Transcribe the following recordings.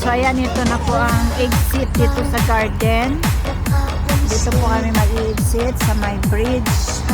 So ayan, ito na po ang exit dito sa garden. Dito po kami mag-exit sa may bridge.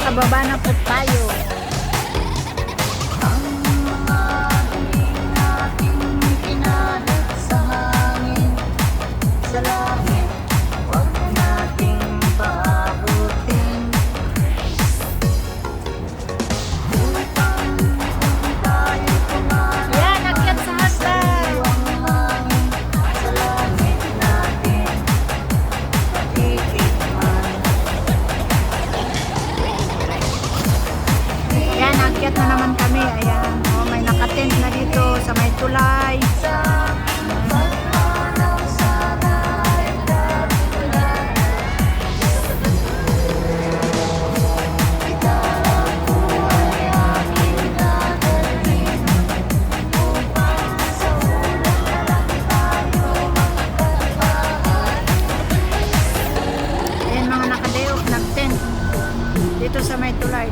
Nakababa na po tayo. Akyat na naman kami. Ayan, oh, may nakatent na dito sa may tulay. Ayan, mga nakadeok nag-tent dito sa may tulay.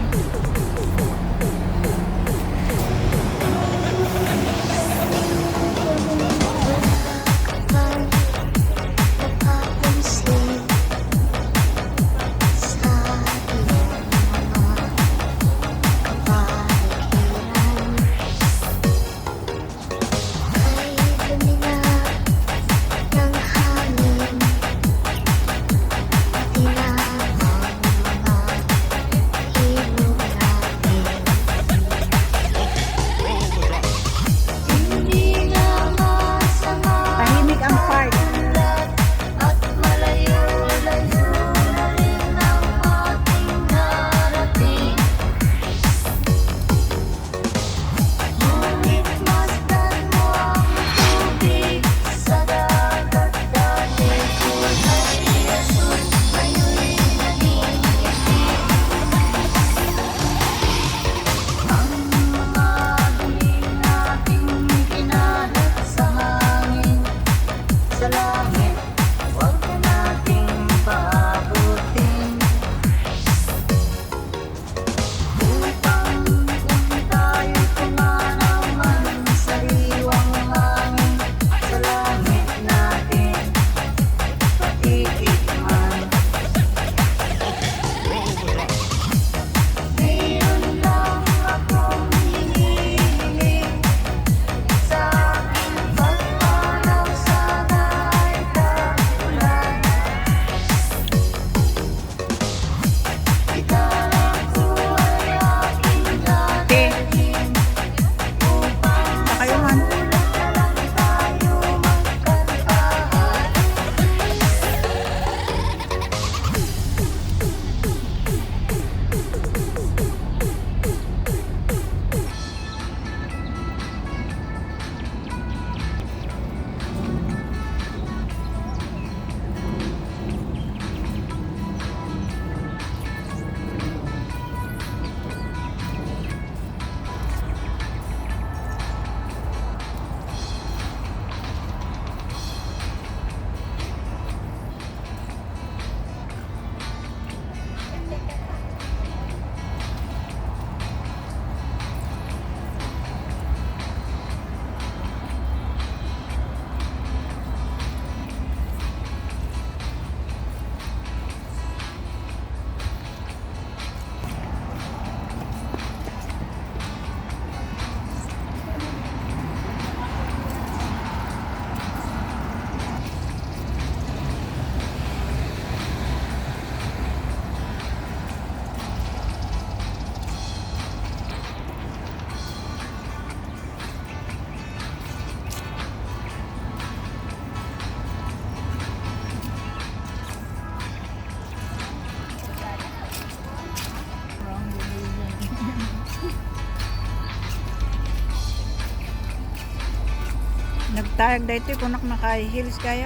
Tayag dito kung naka-heels kaya.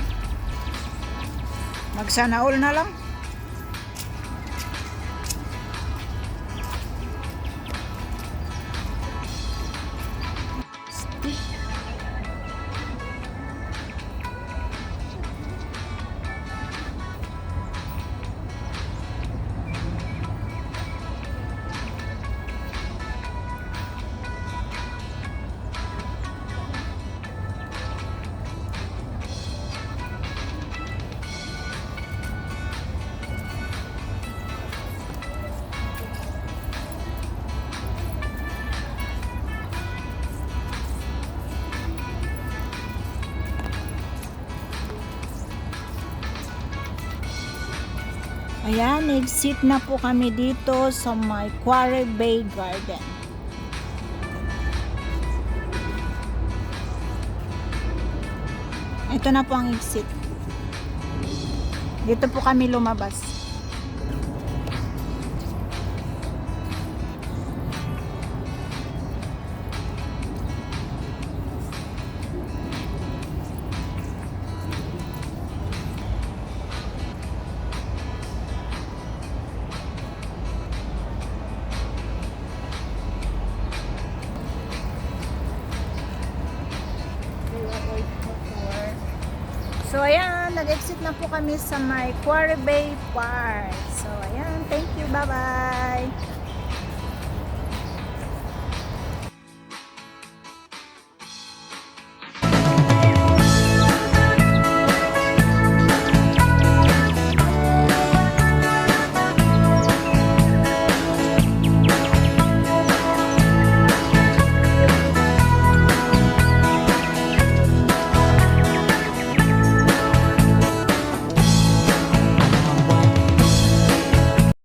Magsana all na lang. Ayan, exit na po kami dito sa may Quarry Bay Garden. Ito na po ang exit. Dito po kami lumabas. So, ayan, nag-exit na po kami sa may Quarry Bay Park. So, ayan, thank you, bye-bye!